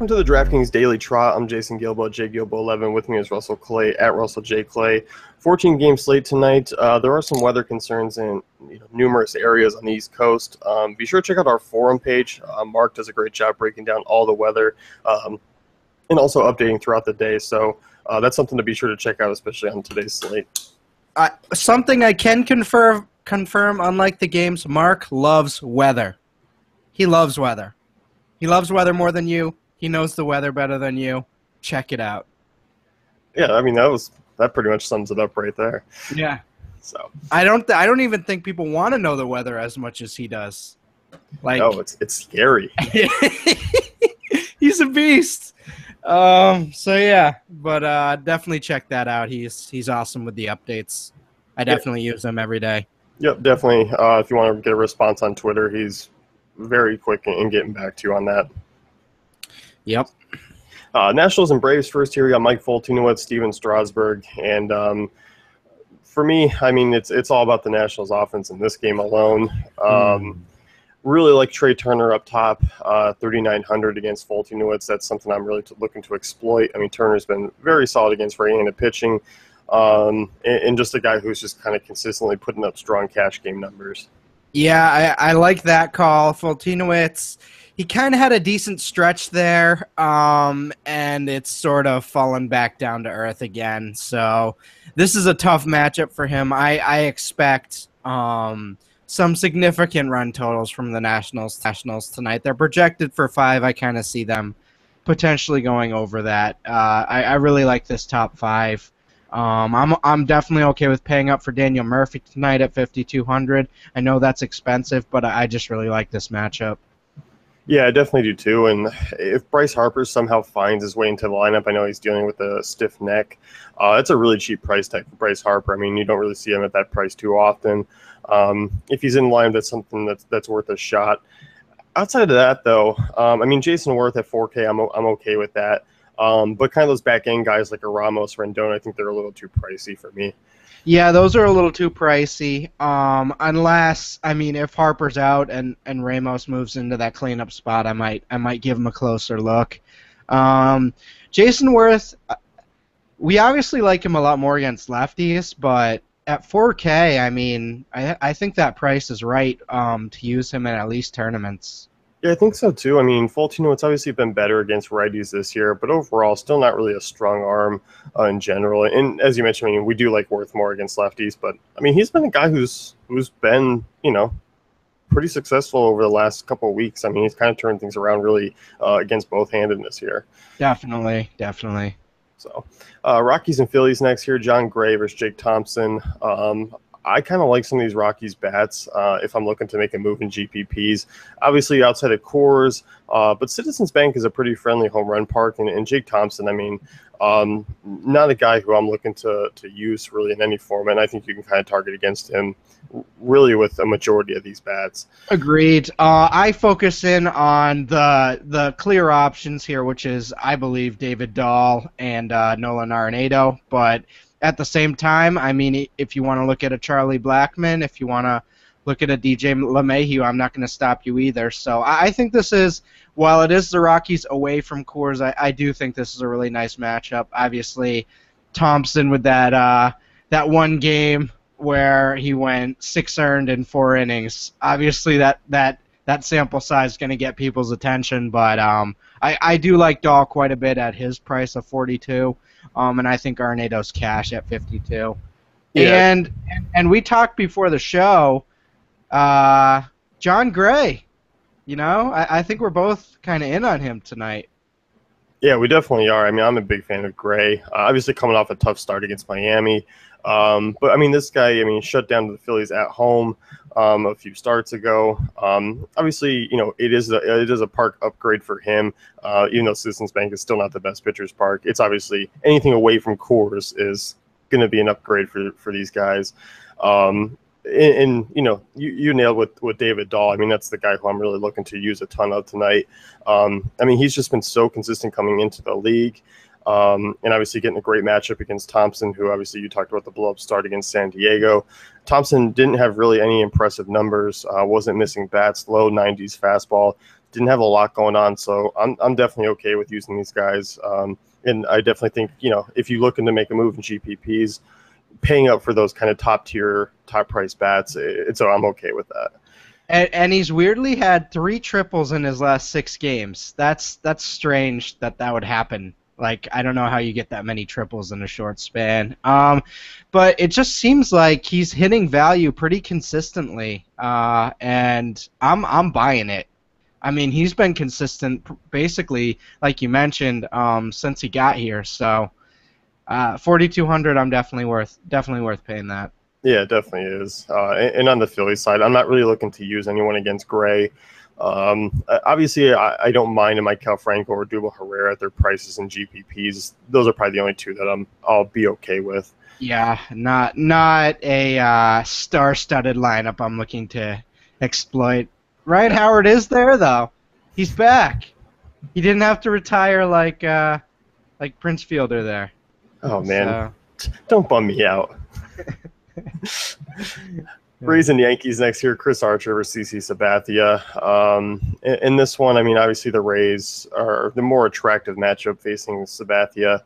Welcome to the DraftKings Daily Trot. I'm Jason Gilbo, JGilbo11. With me is Russell Clay, at Russell J. Clay. 14-game slate tonight. There are some weather concerns in numerous areas on the East Coast. Be sure to check out our forum page. Mark does a great job breaking down all the weather and also updating throughout the day. So that's something to be sure to check out, especially on today's slate. Something I can confirm, unlike the games, Mark loves weather. He loves weather. He loves weather more than you. He knows the weather better than you. Check it out. Yeah, I mean that pretty much sums it up right there. Yeah. So I don't even think people want to know the weather as much as he does. No, it's scary. He's a beast. So yeah, but definitely check that out. He's awesome with the updates. I definitely use them every day. Yep, definitely. If you want to get a response on Twitter, he's very quick in getting back to you on that. Yep. Nationals and Braves first here. We got Mike Foltynewicz, Steven Strasburg, and for me, I mean, it's all about the Nationals offense in this game alone. Really like Trey Turner up top, 3,900 against Foltynewicz. That's something I'm really looking to exploit. I mean, Turner's been very solid against right-handed pitching, and just a guy who's just kind of consistently putting up strong cash game numbers. Yeah, I like that call. Foltynewicz, he kind of had a decent stretch there, and it's sort of fallen back down to earth again. So this is a tough matchup for him. I expect some significant run totals from the Nationals tonight. They're projected for 5. I kind of see them potentially going over that. I really like this top 5. I'm definitely okay with paying up for Daniel Murphy tonight at 5,200. I know that's expensive, but I just really like this matchup. Yeah, I definitely do too. And if Bryce Harper somehow finds his way into the lineup, I know he's dealing with a stiff neck. It's a really cheap price tag for Bryce Harper. I mean, you don't really see him at that price too often. If he's in line, that's something that's worth a shot. Outside of that, though, I mean, Jason Worth at 4K, I'm okay with that. But kind of those back end guys like a Ramos, Rendon, I think they're a little too pricey for me. Yeah, those are a little too pricey. Unless, I mean, if Harper's out and Ramos moves into that cleanup spot, I might give him a closer look. Jason Worth, we obviously like him a lot more against lefties, but at 4K, I mean, I think that price is right to use him in at least tournaments. Yeah, I think so too. I mean, Foltynewicz obviously been better against righties this year, but overall, still not really a strong arm in general. And as you mentioned, I mean, we do like Worth more against lefties, but I mean, he's been a guy who's been, pretty successful over the last couple of weeks. I mean, he's kind of turned things around really against both-handedness here. Definitely. So, Rockies and Phillies next here. John Gray versus Jake Thompson. I kind of like some of these Rockies bats if I'm looking to make a move in GPPs. Obviously, outside of Coors, but Citizens Bank is a pretty friendly home run park. And Jake Thompson, I mean, not a guy who I'm looking to use really in any format. I think you can kind of target against him really with a majority of these bats. Agreed. I focus in on the clear options here, which is, I believe, David Dahl and Nolan Arenado, but at the same time, I mean, if you want to look at a Charlie Blackmon, if you want to look at a DJ LeMahieu, I'm not going to stop you either. So I think this is, while it is the Rockies away from Coors, I do think this is a really nice matchup. Obviously, Thompson with that one game where he went 6 earned in 4 innings. Obviously, that sample size is going to get people's attention, but I do like Dahl quite a bit at his price of 42. And I think Arenado's cash at 52. Yeah. And we talked before the show, John Gray, I think we're both kind of in on him tonight. Yeah, we definitely are. I mean, I'm a big fan of Gray. Obviously coming off a tough start against Miami. But, I mean, this guy, shut down to the Phillies at home a few starts ago. Obviously, it is a park upgrade for him, even though Citizens Bank is still not the best pitcher's park. It's obviously anything away from Coors is going to be an upgrade for these guys. And you nailed with David Dahl. I mean, that's the guy who I'm really looking to use a ton of tonight. I mean, he's just been so consistent coming into the league. And obviously getting a great matchup against Thompson, who obviously you talked about the blow-up start against San Diego. Thompson didn't have really any impressive numbers, wasn't missing bats, low 90s fastball, didn't have a lot going on, so I'm definitely okay with using these guys. And I definitely think, if you're looking to make a move in GPPs, paying up for those kind of top tier, top price bats, so I'm okay with that. And he's weirdly had 3 triples in his last 6 games. That's strange that would happen. Like, I don't know how you get that many triples in a short span. But it just seems like he's hitting value pretty consistently, and I'm buying it. I mean, he's been consistent, basically, like you mentioned, since he got here. So, 4,200, I'm definitely worth paying that. Yeah, it definitely is. And on the Philly side, I'm not really looking to use anyone against Gray. Obviously, I don't mind a Maikel Franco or Dubo Herrera at their prices in GPPs. Those are probably the only two that I'll be okay with. Yeah, not a star-studded lineup I'm looking to exploit. Ryan Howard is there though. He's back. He didn't have to retire like Prince Fielder there. Oh man, don't bum me out. Rays and Yankees next here. Chris Archer versus CC Sabathia. In this one, I mean, obviously the Rays are the more attractive matchup facing Sabathia.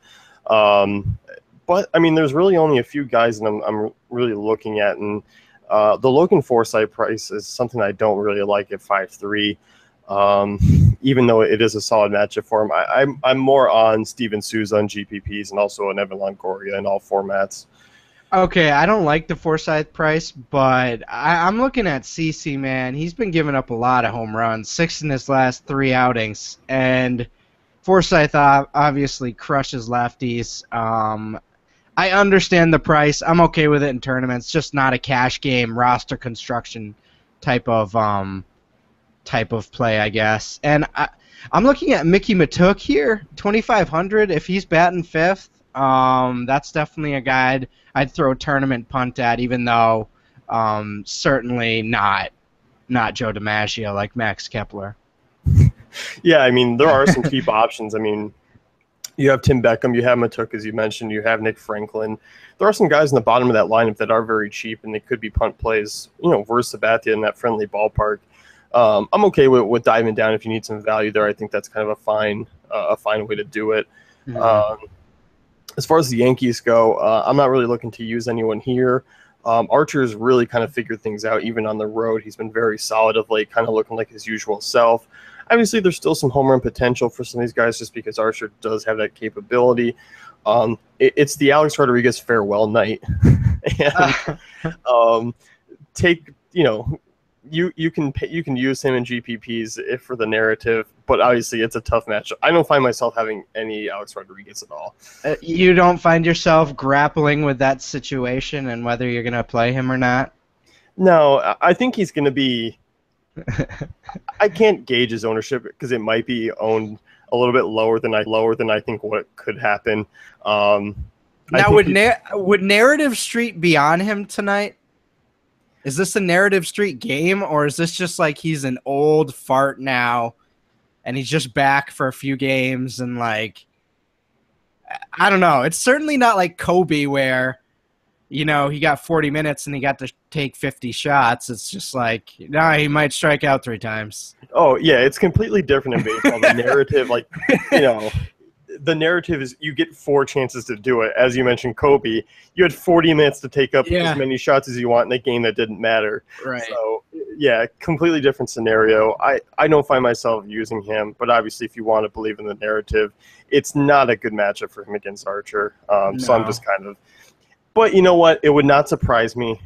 But I mean, there's really only a few guys that I'm really looking at, and the Logan Forsythe price is something I don't really like at 5.3. Even though it is a solid matchup for him, I'm more on Steven Souza on GPPs and also on Evan Longoria in all formats. Okay, I don't like the Forsythe price, but I'm looking at CC, man. He's been giving up a lot of home runs, 6 in his last 3 outings, and Forsythe obviously crushes lefties. I understand the price. I'm okay with it in tournaments, just not a cash game roster construction type of play, I guess. And I'm looking at Mickey Matuk here, 2,500. If he's batting 5th, that's definitely a guy I'd throw a tournament punt at, even though certainly not Joe DiMaggio like Max Kepler. Yeah, I mean, there are some cheap options. I mean, you have Tim Beckham, you have Matuk, as you mentioned, you have Nick Franklin. There are some guys in the bottom of that lineup that are very cheap, and they could be punt plays, versus Sabathia in that friendly ballpark. I'm okay with diving down if you need some value there. I think that's kind of a fine way to do it. Mm-hmm. As far as the Yankees go, I'm not really looking to use anyone here. Archer's really kind of figured things out, even on the road. He's been very solid of late, kind of looking like his usual self. Obviously, there's still some home run potential for some of these guys just because Archer does have that capability. It's the Alex Rodriguez farewell night. And, you can use him in GPPs if for the narrative, but obviously it's a tough matchup. I don't find myself having any Alex Rodriguez at all. You don't find yourself grappling with that situation and whether you're going to play him or not? No, I think he's going to be – I can't gauge his ownership because it might be owned a little bit lower than I think what could happen. Now, would Narrative Street be on him tonight? Is this a Narrative Street game, or is this just like he's an old fart now and he's just back for a few games and like I don't know. It's certainly not like Kobe where, he got 40 minutes and he got to take 50 shots. It's just like, he might strike out 3 times. Oh, yeah, it's completely different in baseball. The narrative, the narrative is you get 4 chances to do it. As you mentioned, Kobe, you had 40 minutes to take up as many shots as you want in a game that didn't matter. Right. So, yeah, completely different scenario. I don't find myself using him, but obviously if you want to believe in the narrative, it's not a good matchup for him against Archer. No. So I'm just kind of – but you know what? It would not surprise me.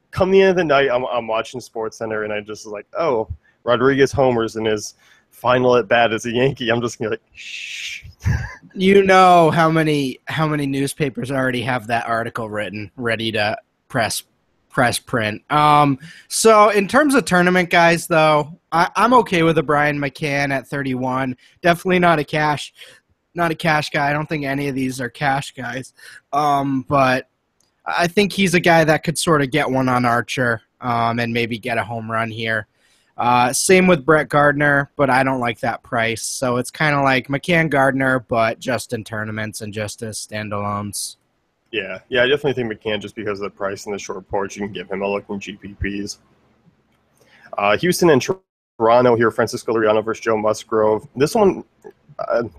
Come the end of the night, I'm watching SportsCenter, and I just like, oh, Rodriguez homers in his – final at bat as a Yankee. I'm just gonna like, shh. You know how many newspapers already have that article written, ready to press print. So in terms of tournament guys, though, I'm okay with a Brian McCann at 31. Definitely not a cash guy. I don't think any of these are cash guys. But I think he's a guy that could sort of get one on Archer, and maybe get a home run here. Same with Brett Gardner, but I don't like that price. So it's kind of like McCann Gardner, but just in tournaments and just as standalones. Yeah, I definitely think McCann, just because of the price and the short porch, you can give him a look in GPPs. Houston and Toronto here, Francisco Liriano versus Joe Musgrove. This one,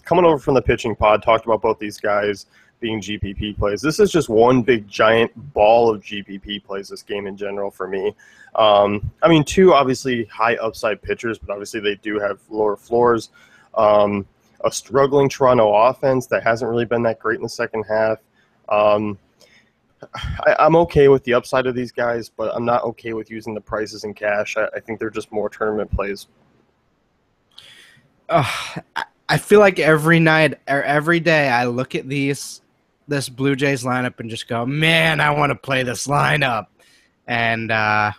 coming over from the pitching pod, talked about both these guys being GPP plays. This is just one big giant ball of GPP plays, this game in general for me. I mean, two obviously high upside pitchers, but obviously they do have lower floors. A struggling Toronto offense that hasn't really been that great in the second half. I'm okay with the upside of these guys, but I'm not okay with using the prices in cash. I think they're just more tournament plays. I feel like every night or every day I look at this Blue Jays lineup and just go, man, I want to play this lineup. And I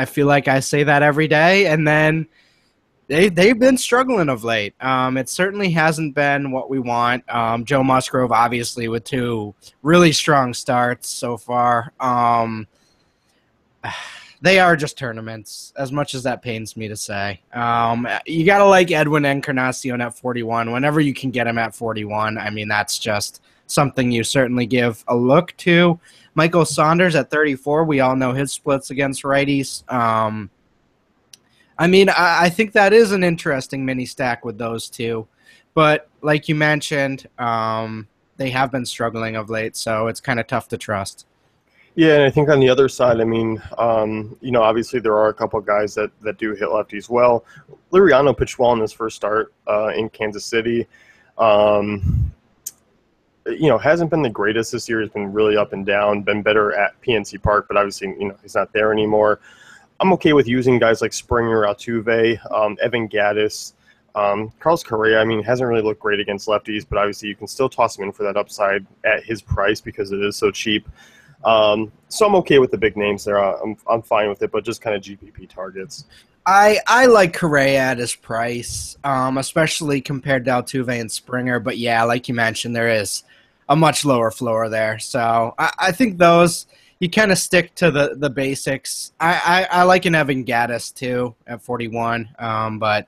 feel like I say that every day, and then they've been struggling of late. It certainly hasn't been what we want. Joe Musgrove, obviously, with two really strong starts so far. They are just tournaments, as much as that pains me to say. You got to like Edwin Encarnacion at 41. Whenever you can get him at 41, I mean, that's just something you certainly give a look to. Michael Saunders at 34. We all know his splits against righties. I mean, I think that is an interesting mini stack with those two. But like you mentioned, they have been struggling of late, so it's kind of tough to trust. Yeah, and I think on the other side, I mean, obviously there are a couple of guys that do hit lefties well. Liriano pitched well in his first start in Kansas City. Hasn't been the greatest this year. He's been really up and down, been better at PNC Park, but obviously, he's not there anymore. I'm okay with using guys like Springer, Altuve, Evan Gattis, Carlos Correa. I mean, hasn't really looked great against lefties, but obviously you can still toss him in for that upside at his price because it is so cheap. So I'm okay with the big names there. I'm fine with it, but just kind of GPP targets. I like Correa at his price, especially compared to Altuve and Springer. But yeah, like you mentioned, there is a much lower floor there. So I think those – you kind of stick to the basics. I like an Evan Gattis, too, at 41. But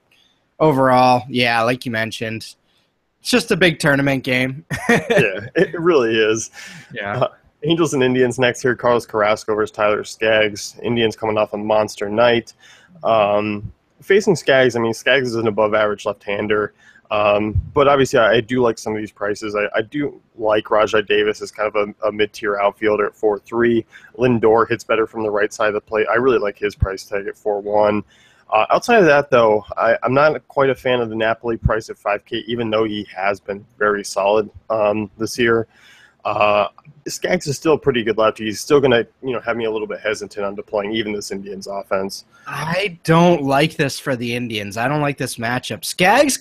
overall, yeah, like you mentioned, it's just a big tournament game. Yeah, it really is. Yeah. Angels and Indians next here. Carlos Carrasco versus Tyler Skaggs. Indians coming off a monster night. Facing Skaggs, I mean, Skaggs is an above-average left-hander. But obviously, I do like some of these prices. I do like Rajai Davis as kind of a mid-tier outfielder at 4.3. Lindor hits better from the right side of the plate. I really like his price tag at 4.1. Outside of that, though, I'm not quite a fan of the Napoli price at 5K, even though he has been very solid this year. Skaggs is still a pretty good lefty. He's still going to have me a little bit hesitant on deploying even this Indians offense. I don't like this for the Indians. I don't like this matchup. Skaggs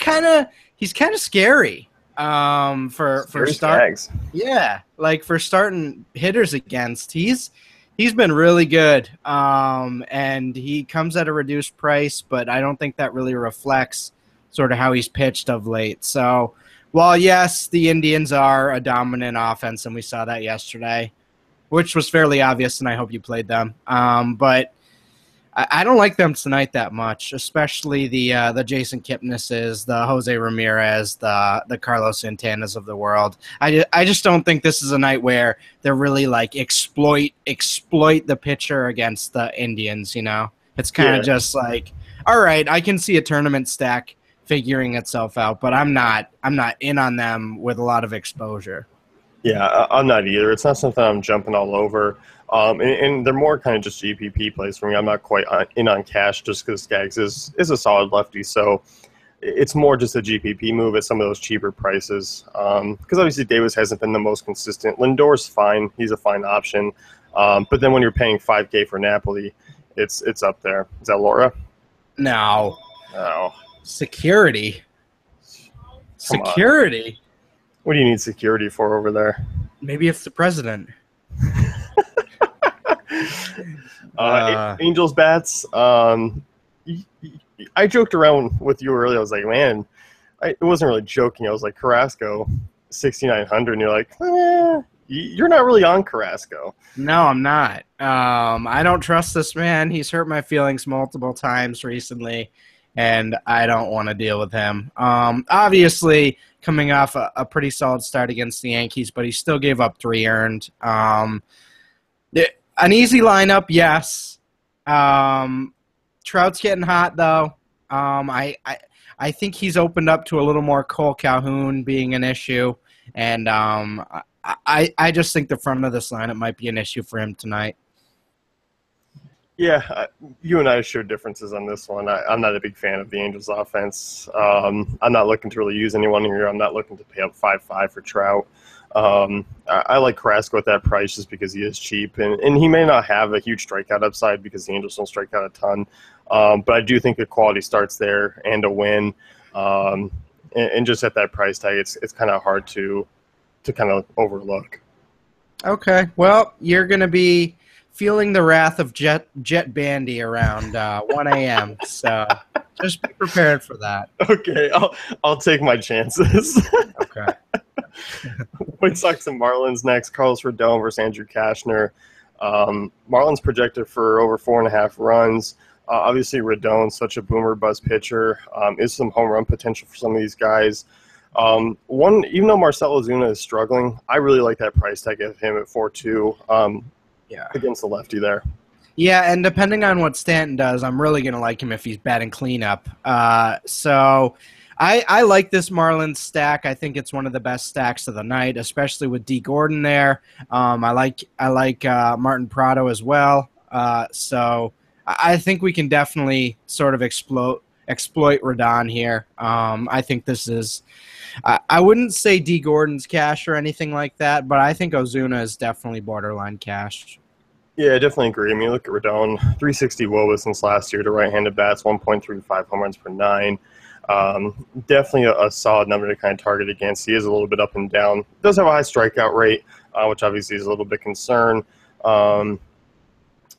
he's kind of scary. For Skaggs. Yeah, like for starting hitters against, he's been really good. And he comes at a reduced price, but I don't think that really reflects sort of how he's pitched of late. So, while yes, the Indians are a dominant offense, and we saw that yesterday, which was fairly obvious, and I hope you played them. But I don't like them tonight that much, especially the Jason Kipnises, the Jose Ramirez, the Carlos Santanas of the world. I just don't think this is a night where they're really like exploit the pitcher against the Indians. It's kind of just like, all right, I can see a tournament stack figuring itself out, but I'm not in on them with a lot of exposure. Yeah, I'm not either. It's not something I'm jumping all over. And they're more kind of just GPP plays for me. I'm not quite in on cash just because Skaggs is a solid lefty. So it's more just a GPP move at some of those cheaper prices. Because obviously Davis hasn't been the most consistent. Lindor's fine. He's a fine option. But then when you're paying 5K for Napoli, it's up there. Is that Laura? No. Oh. Security. Security. What do you need security for over there? Maybe it's the president. Angels bats. I joked around with you earlier. I was like, man, it wasn't really joking. I was like, Carrasco, 6,900. And you're like, you're not really on Carrasco. No, I'm not. I don't trust this man. He's hurt my feelings multiple times recently, and I don't want to deal with him. Obviously, coming off a pretty solid start against the Yankees, but he still gave up 3 earned. An easy lineup, yes. Trout's getting hot, though. I think he's opened up to a little more Cole Calhoun being an issue, and I just think the front of this lineup might be an issue for him tonight. Yeah, you and I share differences on this one. I'm not a big fan of the Angels' offense. I'm not looking to really use anyone here. I'm not looking to pay up 5-5 for Trout. I like Carrasco at that price just because he is cheap, and he may not have a huge strikeout upside because the Angels don't strike out a ton. But I do think a quality starts there and a win. And just at that price tag, it's kind of hard to kind of overlook. Okay, well, you're going to be feeling the wrath of Jet Bandy around 1 a.m., so just be prepared for that. Okay, I'll take my chances. Okay. White Sox and Marlins next. Carlos Rodon versus Andrew Cashner. Marlins projected for over 4.5 runs. Obviously, Rodon, such a boomer buzz pitcher, is some home run potential for some of these guys. Even though Marcell Ozuna is struggling, I really like that price tag of him at 4.2 against the lefty there. Yeah, and depending on what Stanton does, I'm really going to like him if he's batting cleanup. So I like this Marlins stack. I think it's one of the best stacks of the night, especially with D. Gordon there. I like Martin Prado as well. So I think we can definitely sort of exploit Rodon here. I think this is I wouldn't say D. Gordon's cash or anything like that, but I think Ozuna is definitely borderline cash. Yeah, I definitely agree. I mean, look at Rodon, 360 WOBA since last year to right-handed bats, 1.35 home runs per 9. Definitely a solid number to kind of target against. He is a little bit up and down. Does have a high strikeout rate, which obviously is a little bit concern. But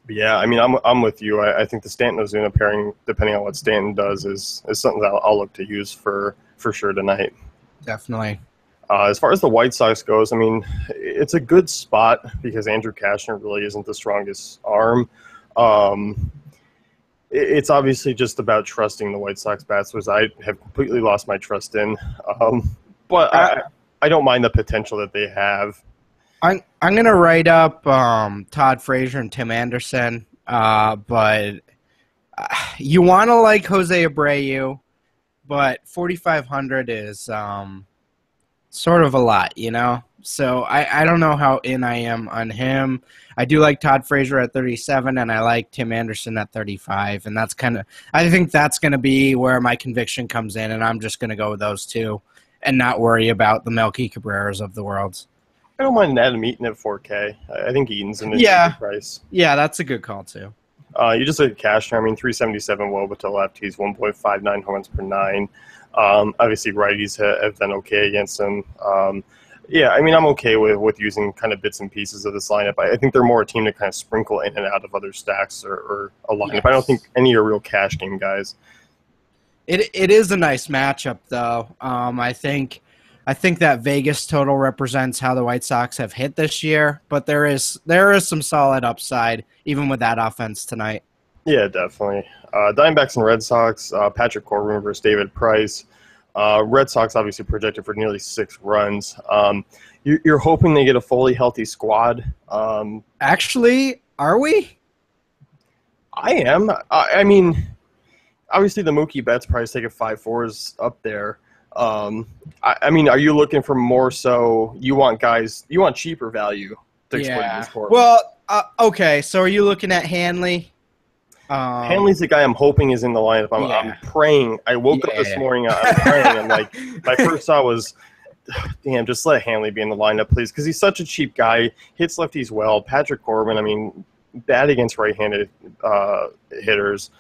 yeah, I mean, I'm with you. I think the Stanton-Ozuna pairing, depending on what Stanton does, is something that I'll look to use for sure tonight. Definitely. As far as the White Sox goes, I mean, it's a good spot because Andrew Cashner really isn't the strongest arm. It's obviously just about trusting the White Sox bats, which I have completely lost my trust in. But I don't mind the potential that they have. I'm going to write up Todd Frazier and Tim Anderson, but you want to like Jose Abreu, but 4,500 is sort of a lot, you know? So I don't know how in I am on him. I do like Todd Frazier at 37, and I like Tim Anderson at 35, and that's I think that's going to be where my conviction comes in, and I'm just going to go with those two and not worry about the Melky Cabreras of the world. I don't mind Adam Eaton at 4K. I think Eaton's in a good price. Yeah, that's a good call, too. You just look at Cashner. I mean, 377 WOBA to lefties, 1.59 home runs per 9. Obviously, righties have done okay against him. Yeah, I mean, I'm okay with using kind of bits and pieces of this lineup. I think they're more a team to kind of sprinkle in and out of other stacks or a lineup. Yes. I don't think any are real cash game guys. It is a nice matchup, though. I think that Vegas total represents how the White Sox have hit this year, but there is some solid upside even with that offense tonight. Yeah, definitely. Diamondbacks and Red Sox, Patrick Corbin versus David Price. Red Sox obviously projected for nearly 6 runs. You're hoping they get a fully healthy squad. Actually, are we? I am. I mean, obviously the Mookie Betts price tag of 5.4 is up there. I mean, are you looking for more so you want cheaper value to exploit this for? Well, okay, so are you looking at Hanley? Hanley's the guy I'm hoping is in the lineup. I'm praying. I woke up this morning. I'm praying. I'm like, my first thought was, damn, just let Hanley be in the lineup, please, because he's such a cheap guy. Hits lefties well. Patrick Corbin, I mean, bad against right-handed hitters.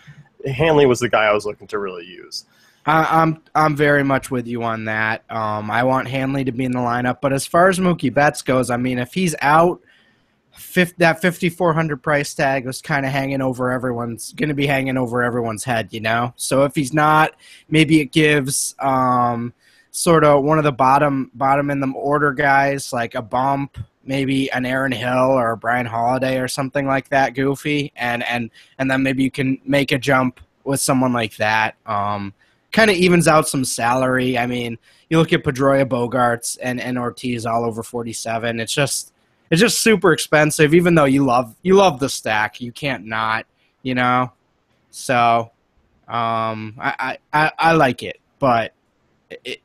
Hanley was the guy I was looking to really use. I'm very much with you on that. I want Hanley to be in the lineup, but as far as Mookie Betts goes, I mean, if he's out, that 5,400 price tag was kind of hanging over everyone's head, you know. So if he's not, maybe it gives sort of one of the bottom in the order guys like a bump, maybe an Aaron Hill or a Brian Holiday or something like that, goofy, and then maybe you can make a jump with someone like that. Kind of evens out some salary. I mean, you look at Pedroia, Bogarts, and Ortiz all over 47. It's just super expensive. Even though you love the stack, you can't not, you know. So I like it, but it,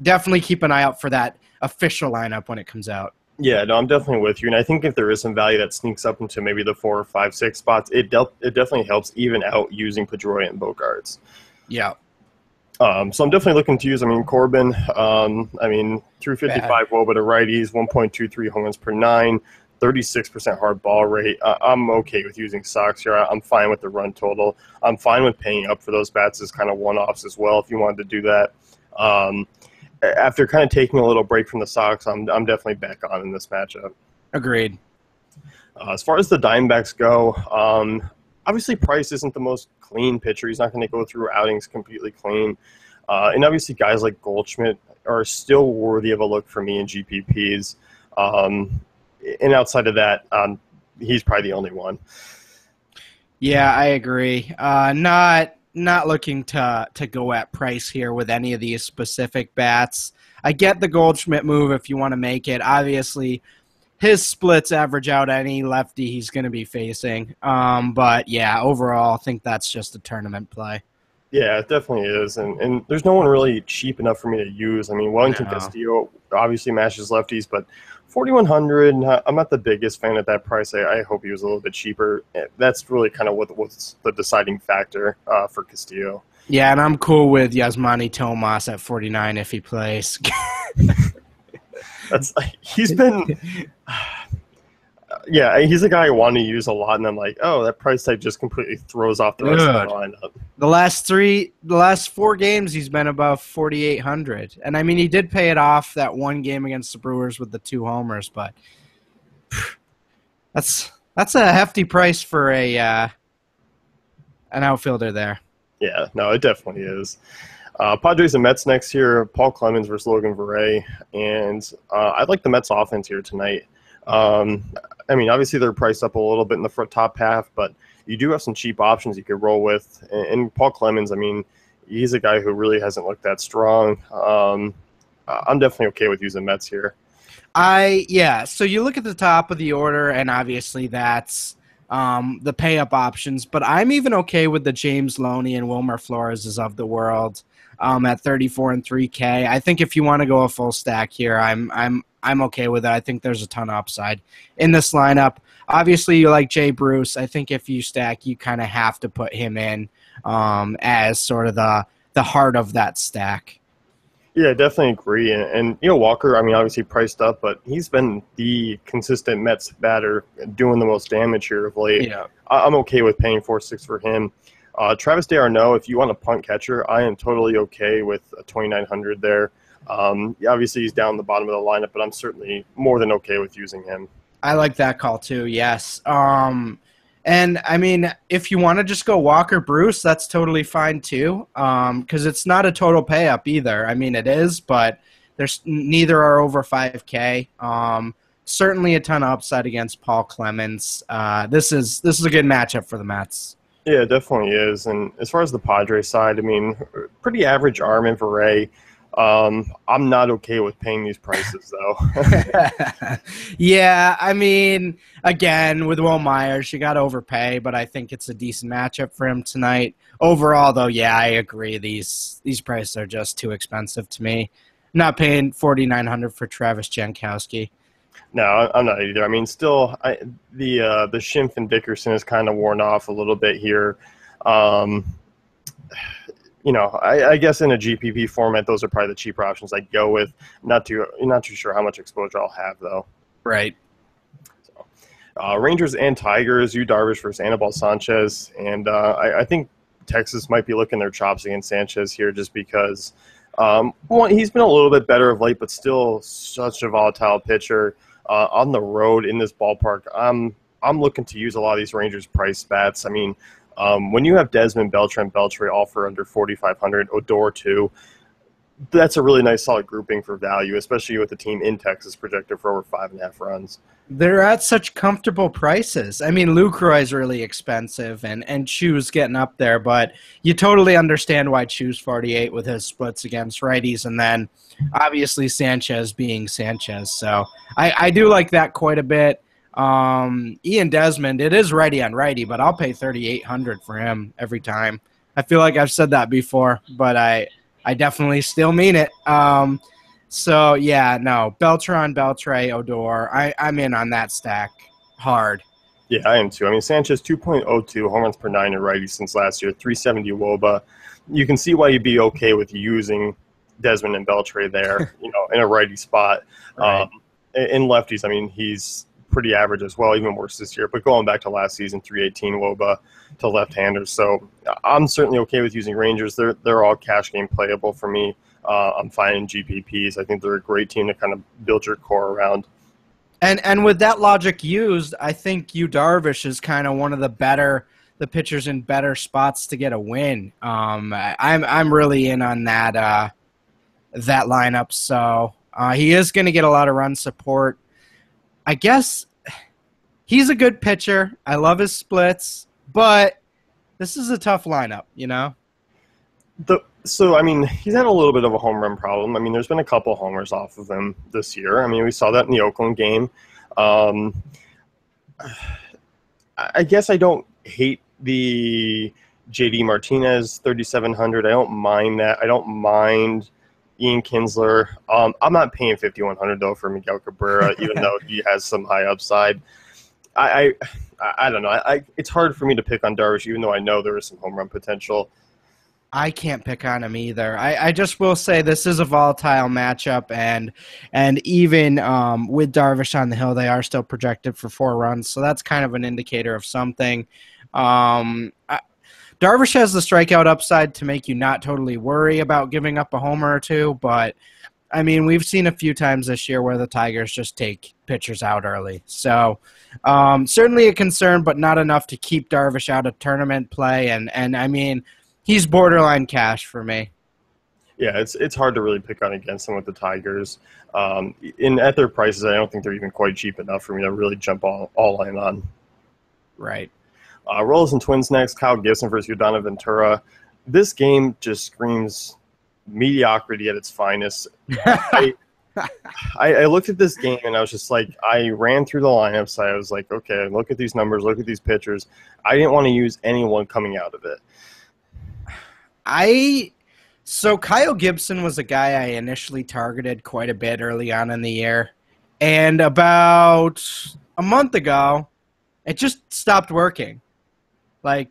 definitely keep an eye out for that official lineup when it comes out. Yeah, no, I'm definitely with you, and I think if there is some value that sneaks up into maybe the 4 or 5, 6 spots, it definitely helps even out using Pedroia and Bogarts. Yeah. So I'm definitely looking to use. I mean, Corbin. Through Bad. 55 WOBA to righties, 1.23 home runs per nine, 36% hard ball rate. I'm okay with using Sox here. I'm fine with the run total. I'm fine with paying up for those bats as kind of one-offs as well if you wanted to do that. After kind of taking a little break from the Sox, I'm definitely back on in this matchup. Agreed. As far as the Diamondbacks go, obviously Price isn't the most clean pitcher. He's not going to go through outings completely clean. And obviously guys like Goldschmidt are still worthy of a look for me in GPPs. And outside of that, he's probably the only one. Yeah, I agree. Not looking to go at Price here with any of these specific bats. I get the Goldschmidt move if you want to make it. Obviously, his splits average out any lefty he's going to be facing. But yeah, overall, I think that's just a tournament play. Yeah, it definitely is. And there's no one really cheap enough for me to use. I mean, Wellington No. Castillo obviously matches lefties, but 4,100, I'm not the biggest fan at that price. I hope he was a little bit cheaper. That's really kind of what's the deciding factor for Castillo. Yeah, and I'm cool with Yasmani Tomas at 49 if he plays. He's been yeah, he's a guy I want to use a lot, and I'm like, oh, that price tag just completely throws off the rest of the lineup. The last 4 games, he's been above 4,800, and I mean, he did pay it off that one game against the Brewers with the 2 homers, but that's a hefty price for an outfielder there. Yeah, no, it definitely is. Padres and Mets next year. Paul Clemens versus Logan Verrey, and I like the Mets offense here tonight. I mean, obviously they're priced up a little bit in the top half, but you do have some cheap options you could roll with. And Paul Clemens, I mean, he's a guy who really hasn't looked that strong. I'm definitely okay with using Mets here. So you look at the top of the order, and obviously that's the pay-up options, but I'm even okay with the James Loney and Wilmer Flores's of the world at 34 and 3K. I think if you want to go a full stack here, I'm okay with it. I think there's a ton of upside in this lineup. Obviously, you like Jay Bruce. I think if you stack, you kind of have to put him in as sort of the heart of that stack. Yeah, definitely agree. And Walker, I mean, obviously priced up, but he's been the consistent Mets batter doing the most damage here of late. Yeah. I'm okay with paying 4.6 for him. Travis d'Arnaud, if you want a punt catcher, I am totally okay with a 2,900 there. Obviously, he's down the bottom of the lineup, but I'm certainly more than okay with using him. I like that call too, yes. And, I mean, if you want to just go Walker Bruce, that's totally fine too, because it's not a total pay-up either. I mean, it is, but neither are over 5K. Certainly a ton of upside against Paul Clemens. This is a good matchup for the Mets. Yeah, it definitely is. And as far as the Padres side, I mean, pretty average arm in Verrey. I'm not okay with paying these prices, though. Yeah, I mean, again, with Will Myers, you got to overpay, but I think it's a decent matchup for him tonight. Overall, though, yeah, I agree. These prices are just too expensive to me. I'm not paying $4,900 for Travis Jankowski. No, I'm not either. I mean, still, the Schimpf and Dickerson is kind of worn off a little bit here. I guess in a GPP format, those are probably the cheaper options I'd go with. Not too sure how much exposure I'll have, though. Right. So, Rangers and Tigers, Yu Darvish versus Anibal Sanchez. And I think Texas might be looking their chops against Sanchez here just because he's been a little bit better of late, but still such a volatile pitcher. On the road in this ballpark, I'm looking to use a lot of these Rangers price bats. I mean, when you have Desmond, Beltran, Beltre all for under 4,500, Odor too, that's a really nice solid grouping for value, especially with the team in Texas projected for over 5.5 runs. They're at such comfortable prices. I mean, Lucroy is really expensive, and Chu's getting up there, but you totally understand why Chu's 48 with his splits against righties, and then obviously Sanchez being Sanchez. So I do like that quite a bit. Ian Desmond, it is righty on righty, but I'll pay $3,800 for him every time. I feel like I've said that before, but I definitely still mean it. So yeah, no, Beltran, Beltre, Odor. I'm in on that stack hard. Yeah, I am too. I mean, Sanchez 2.02 home runs per nine in righty since last year, 370 WOBA. You can see why you'd be okay with using Desmond and Beltre there, in a righty spot. Right. In lefties, I mean, he's pretty average as well, even worse this year. But going back to last season, 318 WOBA to left-handers. So I'm certainly okay with using Rangers. They're all cash game playable for me. I'm fine in GPPs. I think they're a great team to kind of build your core around. And with that logic used, I think Yu Darvish is kind of one of the pitchers in better spots to get a win. I'm really in on that lineup. So he is going to get a lot of run support. I guess he's a good pitcher. I love his splits, but this is a tough lineup, So, I mean, he's had a little bit of a home run problem. I mean, there's been a couple homers off of him this year. I mean, we saw that in the Oakland game. I guess I don't hate the JD Martinez 3,700. I don't mind that. I don't mind Ian Kinsler. I'm not paying 5,100 though for Miguel Cabrera, even though he has some high upside. I don't know. It's hard for me to pick on Darvish, even though I know there is some home run potential. I can't pick on him either. I just will say this is a volatile matchup, and even with Darvish on the hill, they are still projected for 4 runs, so that's kind of an indicator of something. Darvish has the strikeout upside to make you not totally worry about giving up a homer or two, but I mean, we've seen a few times this year where the Tigers just take pitchers out early. So certainly a concern, but not enough to keep Darvish out of tournament play, and I mean, he's borderline cash for me. Yeah, it's hard to really pick on against them with the Tigers. At their prices, I don't think they're even quite cheap enough for me to really jump all in on. Right. Royals and Twins next. Kyle Gibson versus Yordano Ventura. This game just screams mediocrity at its finest. I looked at this game and I was just like, I ran through the lineups. I was like, okay, look at these numbers, look at these pitchers. I didn't want to use anyone coming out of it. So Kyle Gibson was a guy I initially targeted quite a bit early on in the year. And about a month ago, it just stopped working. Like,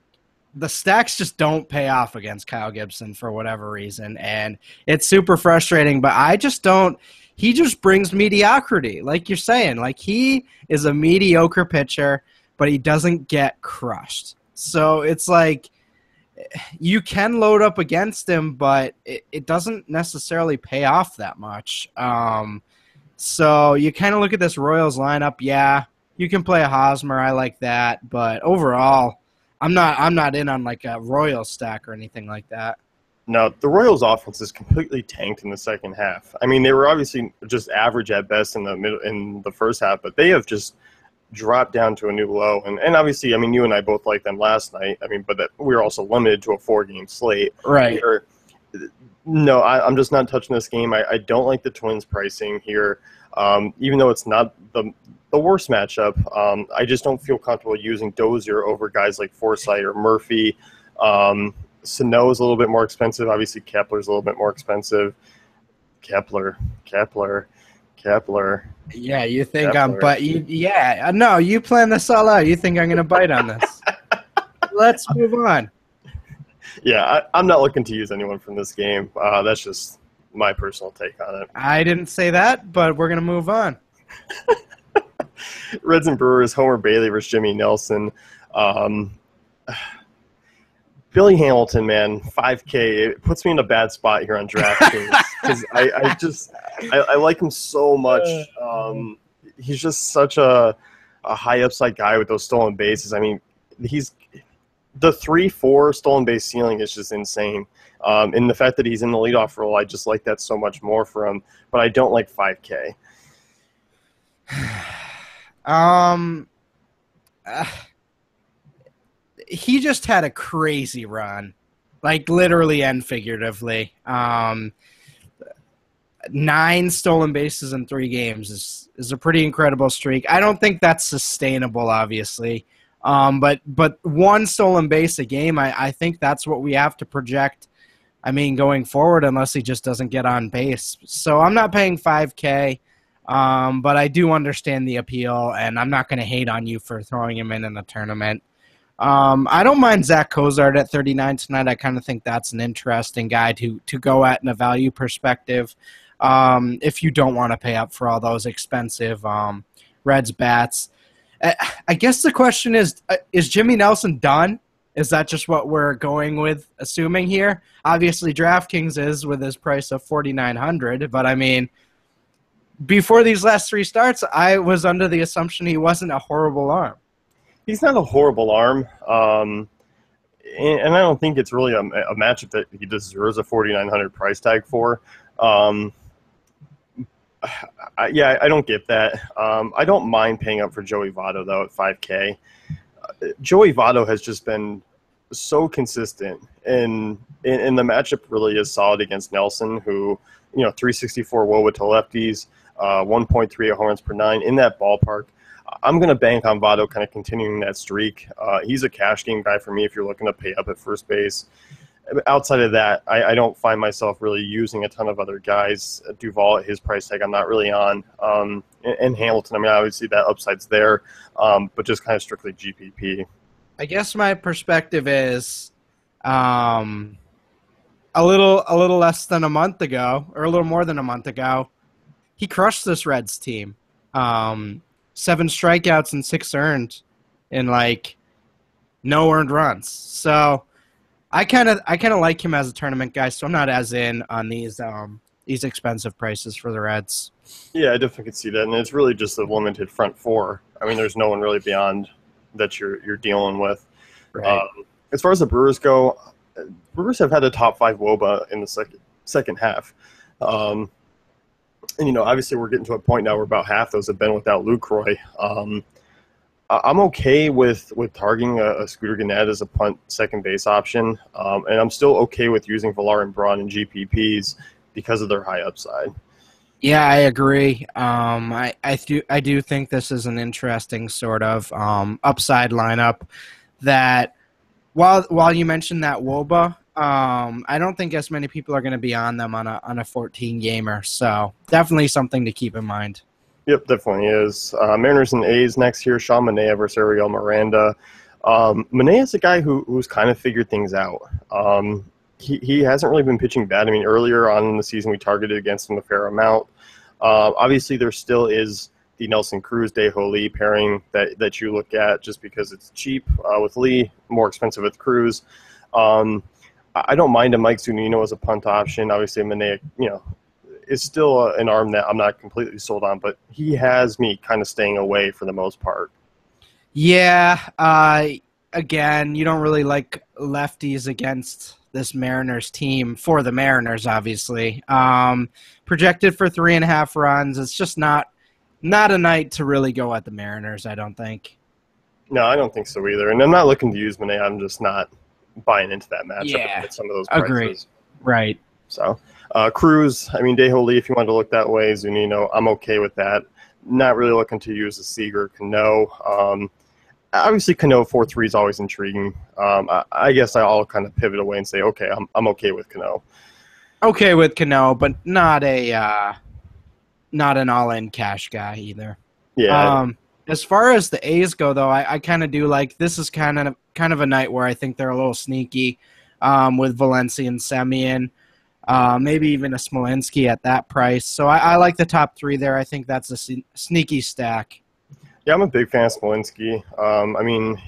the stacks just don't pay off against Kyle Gibson for whatever reason. And it's super frustrating, but I just don't – he just brings mediocrity. Like you're saying, like he is a mediocre pitcher, but he doesn't get crushed. So it's like – you can load up against him, but it doesn't necessarily pay off that much. So you kind of look at this Royals lineup. Yeah, you can play a Hosmer. I like that, but overall, I'm not in on like a Royals stack or anything like that. No, the Royals' offense is completely tanked in the second half. I mean, they were obviously just average at best in the first half, but they have just dropped down to a new low. And obviously, I mean, you and I both liked them last night. I mean, but we were also limited to a 4-game slate. Right. No, I'm just not touching this game. I don't like the Twins pricing here. Even though it's not the worst matchup, I just don't feel comfortable using Dozier over guys like Forsythe or Murphy. Sano is a little bit more expensive. Obviously, Kepler's a little bit more expensive. Kepler. Yeah, you think you plan this all out. You think I'm going to bite on this. Let's move on. Yeah, I'm not looking to use anyone from this game. That's just my personal take on it. I didn't say that, but we're going to move on. Reds and Brewers, Homer Bailey versus Jimmy Nelson. Billy Hamilton, man, 5K. It puts me in a bad spot here on DraftKings because I like him so much. He's just such a high upside guy with those stolen bases. I mean, he's the 3-4 stolen base ceiling is just insane. And the fact that he's in the leadoff role, I just like that so much more for him. But I don't like 5K. He just had a crazy run, like literally and figuratively. 9 stolen bases in 3 games is a pretty incredible streak. I don't think that's sustainable, obviously. But one stolen base a game, I think that's what we have to project. I mean, going forward, unless he just doesn't get on base. So I'm not paying $5K, but I do understand the appeal, and I'm not going to hate on you for throwing him in the tournament. I don't mind Zach Cozart at 39 tonight. I kind of think that's an interesting guy to go at in a value perspective. If you don't want to pay up for all those expensive Reds bats. I guess the question is Jimmy Nelson done? Is that just what we're going with, assuming here? Obviously, DraftKings is with his price of $4,900, but I mean, before these last three starts, I was under the assumption he wasn't a horrible arm. He's not a horrible arm, and I don't think it's really a matchup that he deserves a $4,900 price tag for. I don't get that. I don't mind paying up for Joey Votto, though, at $5K. Joey Votto has just been so consistent, and the matchup really is solid against Nelson, who, 364 WOBA to lefties, 1.3 home runs per nine, in that ballpark. I'm going to bank on Votto kind of continuing that streak. He's a cash game guy for me if you're looking to pay up at first base. Outside of that, I don't find myself really using a ton of other guys. Duvall at his price tag, I'm not really on. And Hamilton, I mean, obviously that upside's there, but just kind of strictly GPP. I guess my perspective is a little less than a month ago, or a little more than a month ago, he crushed this Reds team. 7 strikeouts and 6 earned in no earned runs. So I kind of like him as a tournament guy, so I'm not as in on these expensive prices for the Reds. Yeah, I definitely could see that, and it's really just a limited front four. I mean, there's no one really beyond that you're dealing with. Right. As far as the Brewers go, Brewers have had a top 5 WOBA in the second half. And, obviously we're getting to a point now where about half those have been without Lucroy. I'm okay with targeting a Scooter Gennett as a punt second base option, and I'm still okay with using Villar and Braun in GPPs because of their high upside. Yeah, I agree. I do think this is an interesting sort of upside lineup that while you mentioned that WOBA, I don't think as many people are going to be on them on a 14 gamer. So definitely something to keep in mind. Yep, definitely is. Mariners and A's next here. Sean Manaea versus Ariel Miranda. Manaea is a guy who's kind of figured things out. He hasn't really been pitching bad. I mean, earlier on in the season, we targeted against him a fair amount. Obviously, there still is the Nelson Cruz-DeJong Lee pairing that you look at just because it's cheap with Lee, more expensive with Cruz. I don't mind a Mike Zunino as a punt option. Obviously, Manaea, is still an arm that I'm not completely sold on, but he has me kind of staying away for the most part. Yeah. Again, you don't really like lefties against this Mariners team for the Mariners, obviously. Projected for 3.5 runs. It's just not a night to really go at the Mariners, I don't think. No, I don't think so either. And I'm not looking to use Manaea. I'm just not buying into that matchup at some of those prices. Agreed. Right. So, Cruz, I mean, DeJong Lee, if you want to look that way, Zunino, I'm okay with that. Not really looking to use a Seager, Cano. Obviously, Cano 4-3 is always intriguing. I guess I'll kind of pivot away and say, okay, I'm okay with Cano. Okay with Cano, but not an all-in cash guy either. Yeah. As far as the A's go, though, I kind of do like this is kind of a night where I think they're a little sneaky with Valencia and Semien, maybe even a Smolinski at that price. So I like the top 3 there. I think that's a sneaky stack. Yeah, I'm a big fan of Smolinski. I mean,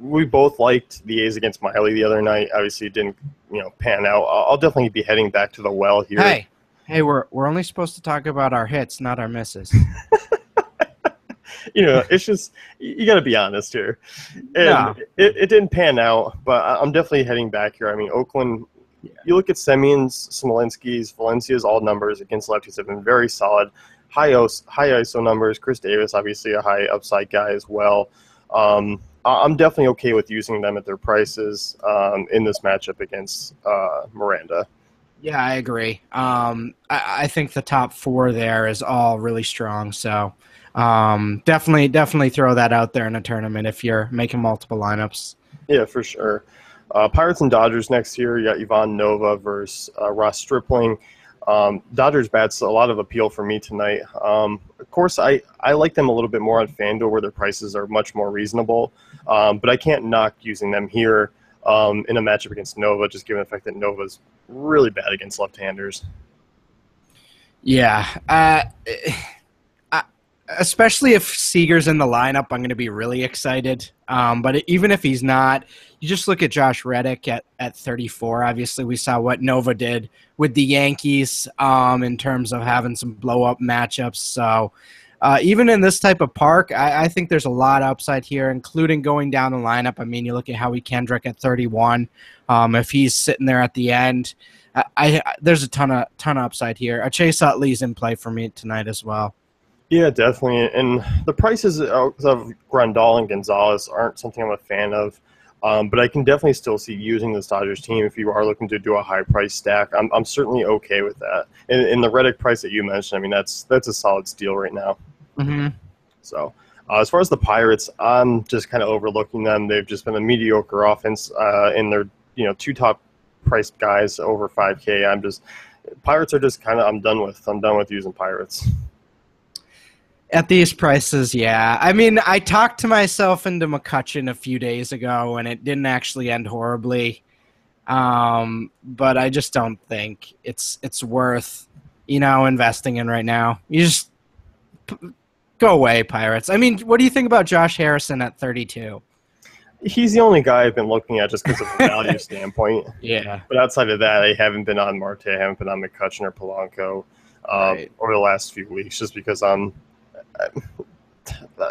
we both liked the A's against Miley the other night. Obviously, it didn't pan out. I'll definitely be heading back to the well here. Hey, we're only supposed to talk about our hits, not our misses. It's just you got to be honest here. And it didn't pan out, but I'm definitely heading back here. I mean, Oakland. You look at Semien's, Smolinski's, Valencia's, all numbers against lefties have been very solid. High ISO numbers. Chris Davis, obviously a high upside guy as well. I'm definitely okay with using them at their prices in this matchup against Miranda. Yeah, I agree. I think the top 4 there is all really strong. So Definitely throw that out there in a tournament if you're making multiple lineups. Yeah, for sure. Pirates and Dodgers next year. You got Ivan Nova versus Ross Stripling. Dodgers bats a lot of appeal for me tonight. Of course, I like them a little bit more on FanDuel where their prices are much more reasonable. But I can't knock using them here in a matchup against Nova, just given the fact that Nova's really bad against left-handers. Yeah. Especially if Seager's in the lineup, I'm going to be really excited. But even if he's not, you just look at Josh Reddick at 34. Obviously, we saw what Nova did with the Yankees in terms of having some blow-up matchups. So even in this type of park, I think there's a lot of upside here, including going down the lineup. I mean, you look at Howie Kendrick at 31. If he's sitting there at the end, there's a ton of upside here. Chase Utley's in play for me tonight as well. Yeah, definitely. And the prices of Grandal and Gonzalez aren't something I'm a fan of. But I can definitely still see using this Dodgers team if you are looking to do a high price stack. I'm certainly okay with that. And the Reddick price that you mentioned, I mean, that's a solid steal right now. Mm-hmm. So as far as the Pirates, I'm just kind of overlooking them. They've just been a mediocre offense in their two top priced guys over 5K. Pirates are just kind of I'm done with using Pirates. At these prices, yeah. I mean, I talked to myself into McCutchen a few days ago, and it didn't actually end horribly. But I just don't think it's worth, investing in right now. You just go away, Pirates. I mean, what do you think about Josh Harrison at 32? He's the only guy I've been looking at just because of a value standpoint. Yeah. But outside of that, I haven't been on Marte. I haven't been on McCutchen or Polanco Right. over the last few weeks just because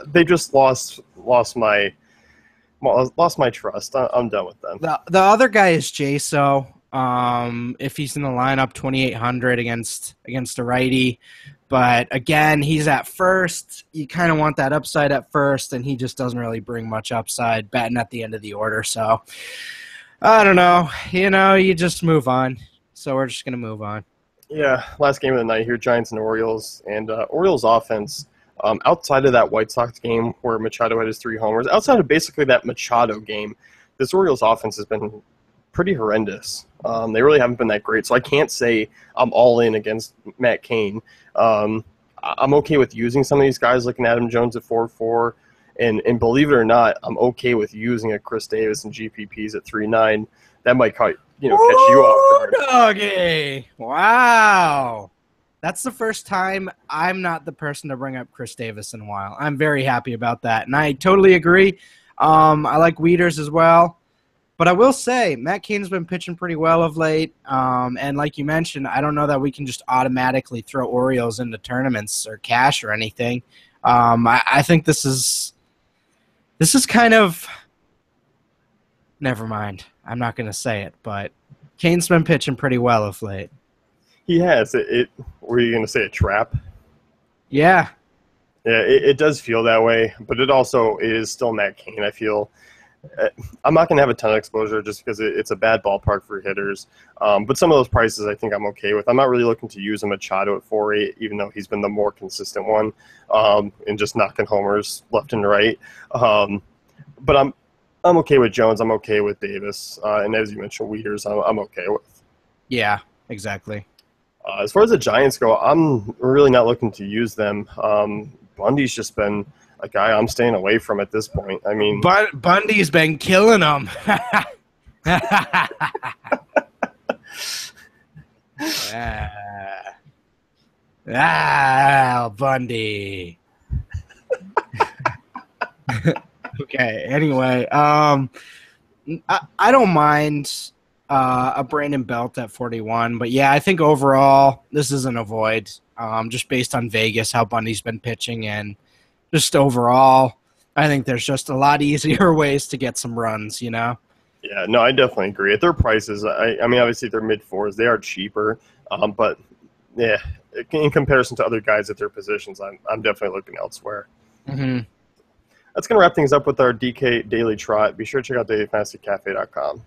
they just lost my trust. I'm done with them. The other guy is Jaso. If he's in the lineup, 2,800 against a righty, but again, he's at first. You kind of want that upside at first, and he just doesn't really bring much upside batting at the end of the order. So I don't know. You just move on. So we're just gonna move on. Yeah, last game of the night here, Giants and Orioles, and Orioles offense. Outside of that White Sox game where Machado had his 3 homers, outside of basically that Machado game, this Orioles offense has been pretty horrendous. They really haven't been that great, so I can't say I'm all in against Matt Cain. I'm okay with using some of these guys, looking at Adam Jones at 4.4, and believe it or not, I'm okay with using a Chris Davis and GPPs at 3.9. That might catch you off guard. Doggy! Wow. That's the first time I'm not the person to bring up Chris Davis in a while. I'm very happy about that, and I totally agree. I like Wieters as well. But I will say, Matt Cain's been pitching pretty well of late. And like you mentioned, I don't know that we can just automatically throw Orioles into tournaments or cash or anything. I think this is kind of – never mind. I'm not going to say it, but Cain's been pitching pretty well of late. He has. Were you going to say a trap? Yeah. Yeah, it does feel that way, but it is still Matt Cain. I feel I'm not going to have a ton of exposure just because it's a bad ballpark for hitters. But some of those prices I think I'm okay with. I'm not really looking to use a Machado at 4.8, even though he's been the more consistent one and just knocking homers left and right. But I'm okay with Jones. I'm okay with Davis. And as you mentioned, Wieters, I'm okay with. Yeah, exactly. As far as the Giants go, I'm really not looking to use them. Bundy's just been a guy I'm staying away from at this point. I mean, Bundy's been killing them. Bundy. Okay. Anyway, I don't mind a Brandon Belt at 41, but yeah, I think overall this is an avoid. Just based on Vegas, how Bundy's been pitching, and just overall, I think there's just a lot easier ways to get some runs. Yeah, no, I definitely agree. At their prices, I mean, obviously they're mid-4s. They are cheaper, but yeah, in comparison to other guys at their positions, I'm definitely looking elsewhere. Mm-hmm. That's going to wrap things up with our DK Daily Trot. Be sure to check out dailyfantasycafe.com.